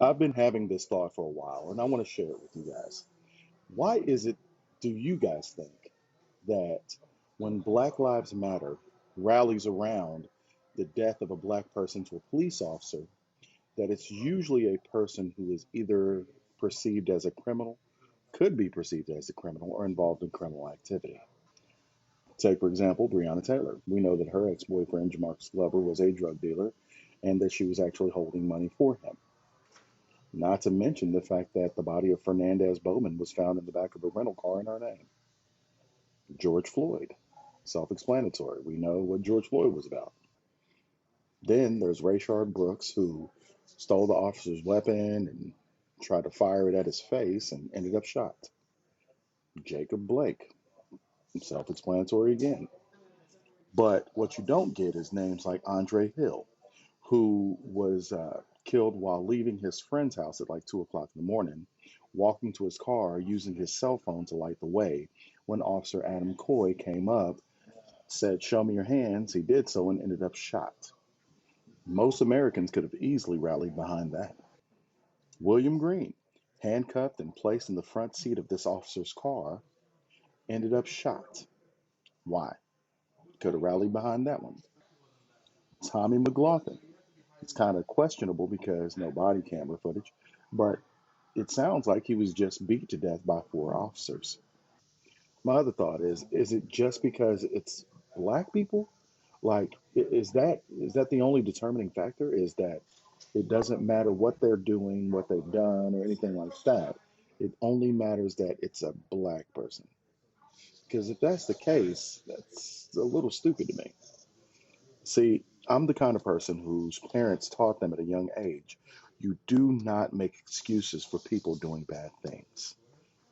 I've been having this thought for a while, and I want to share it with you guys. Why is it, do you guys think, that when Black Lives Matter rallies around the death of a black person to a police officer, that it's usually a person who is either perceived as a criminal, could be perceived as a criminal, or involved in criminal activity? Take, for example, Breonna Taylor. We know that her ex boyfriend, Jamarcus Glover, was a drug dealer and that she was actually holding money for him. Not to mention the fact that the body of Fernandez Bowman was found in the back of a rental car in her name. George Floyd, self explanatory. We know what George Floyd was about. Then there's Rayshard Brooks, who stole the officer's weapon and tried to fire it at his face and ended up shot. Jacob Blake, self explanatory again. But what you don't get is names like Andre Hill, who was killed while leaving his friend's house at like 2 o'clock in the morning, walking to his car using his cell phone to light the way. When Officer Adam Coy came up, said, "Show me your hands." He did so and ended up shot. Most Americans could have easily rallied behind that. William Green, handcuffed and placed in the front seat of this officer's car, ended up shot. Why? Could have rallied behind that one. Tommy McLaughlin. It's kind of questionable because no body camera footage, but it sounds like he was just beat to death by four officers. My other thought is it just because it's black people? Like, is that the only determining factor? Is that it doesn't matter what they're doing, what they've done, or anything like that. It only matters that it's a black person. Because if that's the case, that's a little stupid to me. See, I'm the kind of person whose parents taught them at a young age, you do not make excuses for people doing bad things.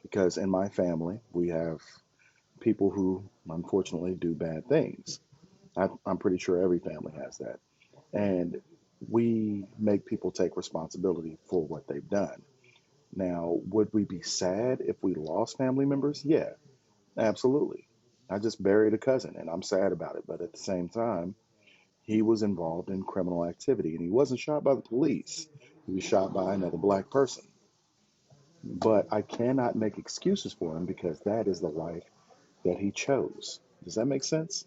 Because in my family, we have people who unfortunately do bad things. I'm pretty sure every family has that. And we make people take responsibility for what they've done. Now, would we be sad if we lost family members? Yeah, absolutely. I just buried a cousin and I'm sad about it. But at the same time, he was involved in criminal activity and he wasn't shot by the police. He was shot by another black person. But I cannot make excuses for him because that is the life that he chose. Does that make sense?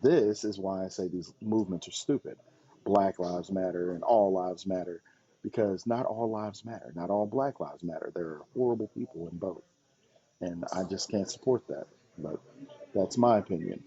This is why I say these movements are stupid. Black Lives Matter and All Lives Matter, because not all lives matter. Not all Black Lives Matter. There are horrible people in both. And I just can't support that. But that's my opinion.